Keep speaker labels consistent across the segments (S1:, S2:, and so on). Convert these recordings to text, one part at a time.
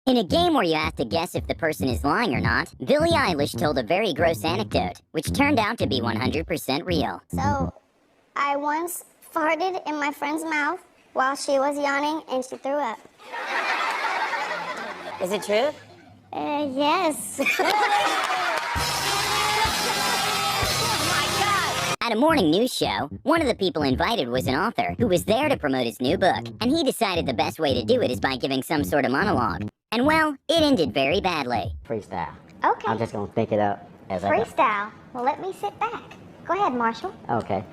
S1: In a game where you have to guess if the person is lying or not, Billie Eilish told a very gross anecdote, which turned out to be 100% real.
S2: So, I once farted in my friend's mouth while she was yawning and she threw up.
S3: Is it true?
S2: Yes.
S1: At a morning news show, one of the people invited was an author who was there to promote his new book, and he decided the best way to do it is by giving some sort of monologue. And well, it ended very badly.
S3: Freestyle.
S2: Okay.
S3: I'm just gonna think it up as I go.
S2: Freestyle. Well, let me sit back. Go ahead, Marshall.
S3: Okay.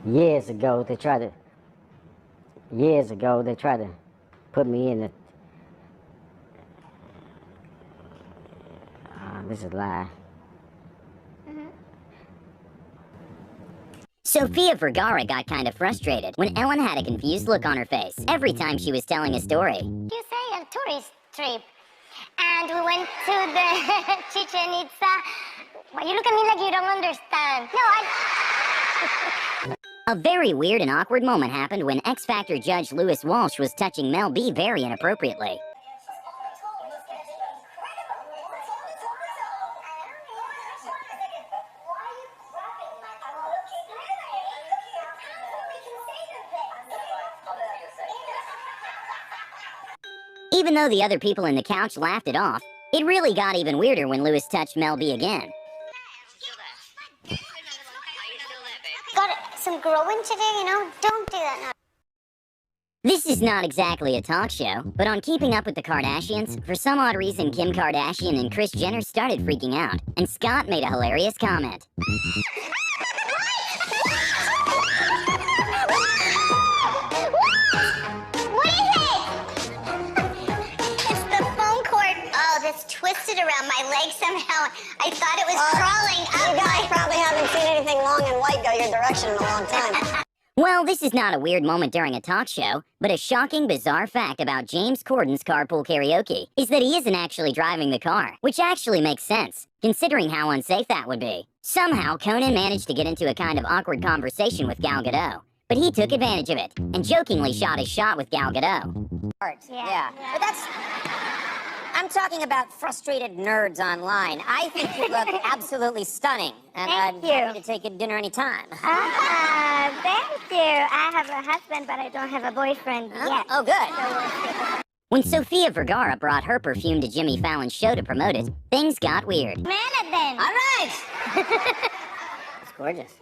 S3: Years ago, they tried to put me in the... this is a lie.
S1: Sofia Vergara got kind of frustrated when Ellen had a confused look on her face every time she was telling a story.
S2: You say a tourist trip, and we went to the Chichen Itza. Why you look at me like you don't understand? No,
S1: A very weird and awkward moment happened when X Factor judge Lewis Walsh was touching Mel B very inappropriately. Even though the other people in the couch laughed it off, it really got even weirder when Lewis touched Mel B again.
S2: got some growing to do, you know? Don't do that now.
S1: This is not exactly a talk show, but on Keeping Up with the Kardashians, for some odd reason Kim Kardashian and Kris Jenner started freaking out, and Scott made a hilarious comment.
S2: Twisted around my leg somehow. I thought it was crawling up.
S4: You guys probably haven't seen anything long and white go your direction in a long time.
S1: Well, this is not a weird moment during a talk show, but a shocking, bizarre fact about James Corden's carpool karaoke is that he isn't actually driving the car, which actually makes sense, considering how unsafe that would be. Somehow, Conan managed to get into a kind of awkward conversation with Gal Gadot, but he took advantage of it, and jokingly shot his shot with Gal Gadot.
S4: Yeah. But that's... I'm talking about frustrated nerds online. I think you look absolutely stunning. And
S2: Thank
S4: I'd
S2: you.
S4: happy to take a dinner anytime.
S2: Thank you. I have a husband, but I don't have a boyfriend yet.
S4: Oh, good.
S1: When Sofia Vergara brought her perfume to Jimmy Fallon's show to promote it, things got weird.
S2: Man it then.
S4: All right. It's gorgeous.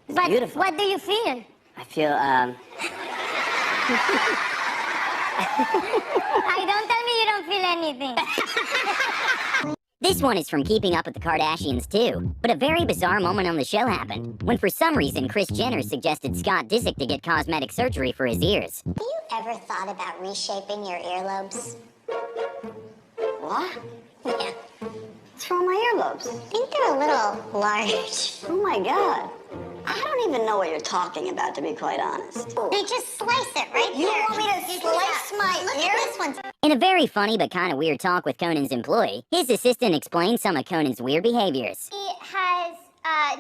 S4: It's
S2: But
S4: beautiful.
S2: what do you feel?
S4: I feel,
S2: Don't tell me you don't feel anything.
S1: This one is from Keeping Up with the Kardashians too, but a very bizarre moment on the show happened, when for some reason Kris Jenner suggested Scott Disick to get cosmetic surgery for his ears.
S2: Have you ever thought about reshaping your earlobes?
S4: what?
S2: Yeah.
S4: What's wrong with my earlobes?
S2: I think they're a little large.
S4: Oh, my God. I don't even know what you're talking about, to be quite honest.
S2: You just slice it right
S4: You
S2: here.
S4: want me to slice my
S2: Look
S4: ear?
S2: at this one.
S1: In a very funny but kind of weird talk with Conan's employee, his assistant explained some of Conan's weird behaviors.
S2: He has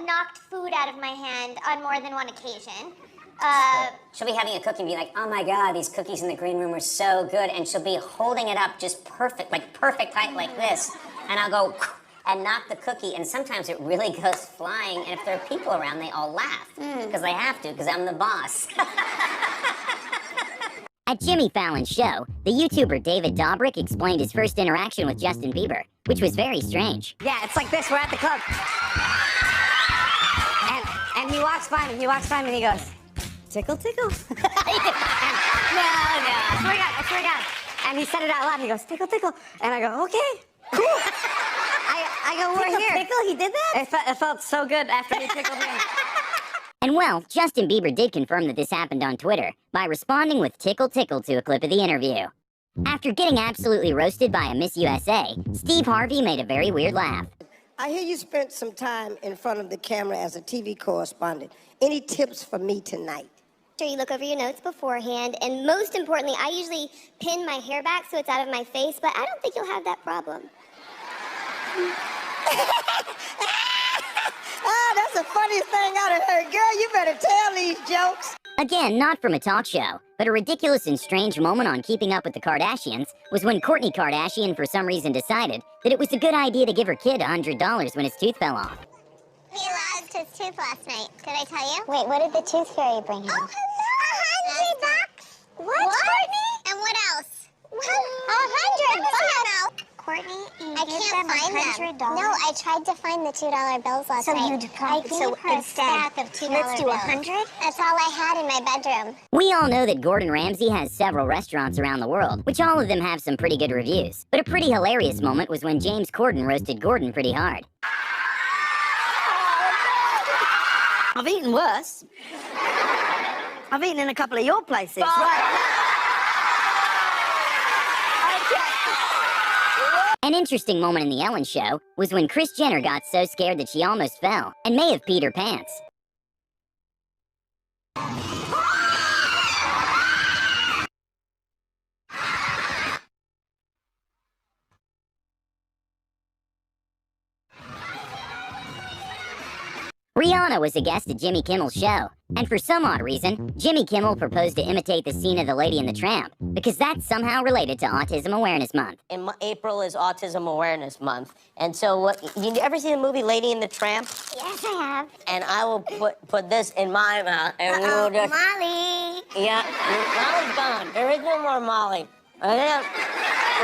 S2: knocked food out of my hand on more than one occasion.
S4: She'll be having a cookie and be like, oh my God, these cookies in the green room are so good. And she'll be holding it up just perfect, like perfect height like this. And I'll go and knock the cookie. And sometimes it really goes flying. And if there are people around, they all laugh. Because they have to, because I'm the boss.
S1: At Jimmy Fallon's show, the YouTuber David Dobrik explained his first interaction with Justin Bieber, which was very strange.
S4: Yeah, it's like this. We're at the club. And he walks by me. And he goes, tickle, tickle. No. I swear to God. And he said it out loud. He goes, tickle, tickle. And I go, okay, cool. I go, we're here.
S2: Tickle? He did that?
S4: It felt so good after he tickled me.
S1: And well, Justin Bieber did confirm that this happened on Twitter by responding with tickle tickle to a clip of the interview. After getting absolutely roasted by a Miss USA, Steve Harvey made a very weird laugh.
S5: I hear you spent some time in front of the camera as a TV correspondent. Any tips for me tonight?
S2: Sure, you look over your notes beforehand, and most importantly, I usually pin my hair back so it's out of my face, but I don't think you'll have that problem.
S5: Ah, that's the funniest thing I've heard. Girl, you better tell these jokes.
S1: Again, not from a talk show, but a ridiculous and strange moment on Keeping Up with the Kardashians was when Kourtney Kardashian for some reason decided that it was a good idea to give her kid $100 when his tooth fell off.
S2: He lost his tooth last night. Did I tell you? Wait, what did the tooth fairy bring him? Oh, hello! $100? What, Kourtney? And what else? $100? Kourtney, I can't find them. No, I tried to find the $2 bills last night. So instead, let's do 100. That's all I had in my bedroom.
S1: We all know that Gordon Ramsay has several restaurants around the world, which all of them have some pretty good reviews. But a pretty hilarious moment was when James Corden roasted Gordon pretty hard.
S6: I've eaten worse. I've eaten in a couple of your places, right?
S1: An interesting moment in the Ellen Show was when Kris Jenner got so scared that she almost fell and may have peed her pants. Rihanna was a guest at Jimmy Kimmel's show, and for some odd reason, Jimmy Kimmel proposed to imitate the scene of the Lady and the Tramp, because that's somehow related to Autism Awareness Month.
S6: April is Autism Awareness Month, and so you ever see the movie Lady and the Tramp?
S2: Yes, I have.
S6: And I will put this in my mouth, and we will just...
S2: Molly!
S6: Yeah, Molly's gone. There is no more Molly. And then,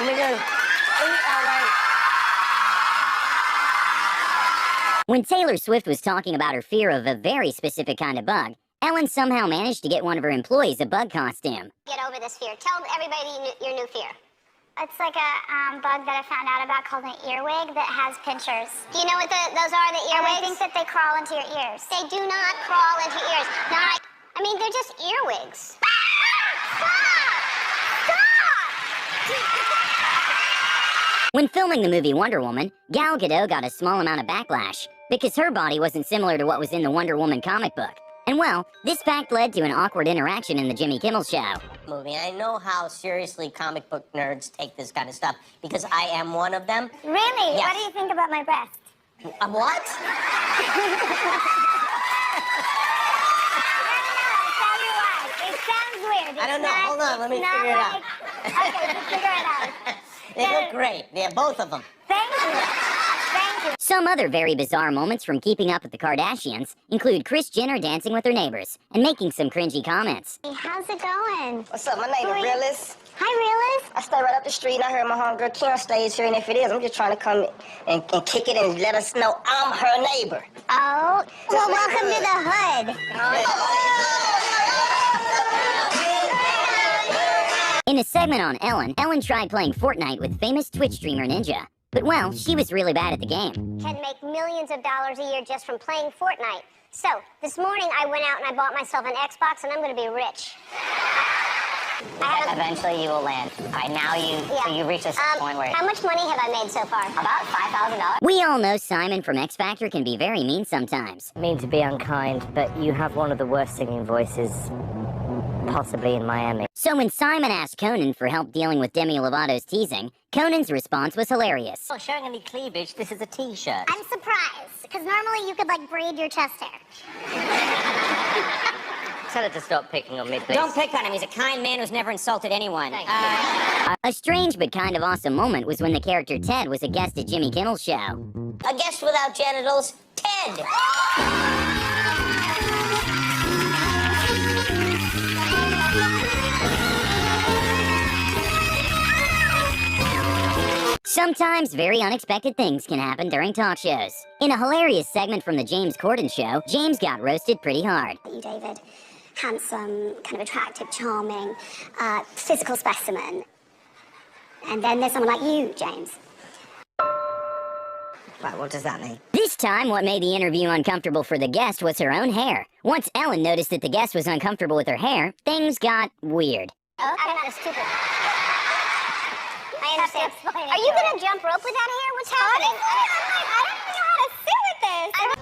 S6: we just eat all right.
S1: When Taylor Swift was talking about her fear of a very specific kind of bug, Ellen somehow managed to get one of her employees a bug costume.
S2: Get over this fear. Tell everybody your new fear. It's like a bug that I found out about called an earwig that has pinchers. Do you know what those are, the earwigs? I think that they crawl into your ears. They do not crawl into your ears. I mean, they're just earwigs. Stop!
S1: When filming the movie Wonder Woman, Gal Gadot got a small amount of backlash because her body wasn't similar to what was in the Wonder Woman comic book. And well, this fact led to an awkward interaction in the Jimmy Kimmel Show.
S6: Movie. I know how seriously comic book nerds take this kind of stuff because I am one of them.
S2: Really?
S6: Yes.
S2: What do you think about my breast?
S6: What?
S2: It sounds weird.
S6: I don't know. Hold on. Let me figure it out.
S2: Okay, just figure it out.
S6: They look great. Yeah, both of them.
S2: Thank you. Thank you.
S1: Some other very bizarre moments from Keeping Up with the Kardashians include Kris Jenner dancing with her neighbors and making some cringy comments.
S2: Hey, how's it going?
S7: What's up? My name is Realist.
S2: Hi, Realist.
S7: I stay right up the street and I heard my homegirl Karen stays here, and if it is, I'm just trying to come and kick it and let us know I'm her neighbor.
S2: Oh, well, welcome to the hood.
S1: In a segment on Ellen, Ellen tried playing Fortnite with famous Twitch streamer Ninja. But well, she was really bad at the game.
S2: Can make millions of dollars a year just from playing Fortnite. So, this morning I went out and I bought myself an Xbox and I'm going to be rich.
S4: Eventually you will land. Now you reach this point where...
S2: How much money have I made so far?
S4: About $5,000.
S1: We all know Simon from X Factor can be very mean sometimes.
S3: Mean to be unkind, but you have one of the worst singing voices possibly in Miami.
S1: So when Simon asked Conan for help dealing with Demi Lovato's teasing, Conan's response was hilarious.
S6: Not showing any cleavage. This is a t-shirt.
S2: I'm surprised, because normally you could, like, braid your chest hair.
S3: Tell her to stop picking on me, please.
S4: Don't pick on him. He's a kind man who's never insulted anyone.
S1: A strange but kind of awesome moment was when the character Ted was a guest at Jimmy Kimmel's show.
S6: A guest without genitals, Ted.
S1: Sometimes very unexpected things can happen during talk shows. In a hilarious segment from the James Corden Show, James got roasted pretty hard.
S2: You, David, handsome, kind of attractive, charming, physical specimen. And then there's someone like you, James.
S6: Right, what does that mean?
S1: This time, what made the interview uncomfortable for the guest was her own hair. Once Ellen noticed that the guest was uncomfortable with her hair, things got weird.
S2: Oh, I'm not stupid. I understand. Are you gonna jump rope with that hair? What's happening? I don't know how to sit with this.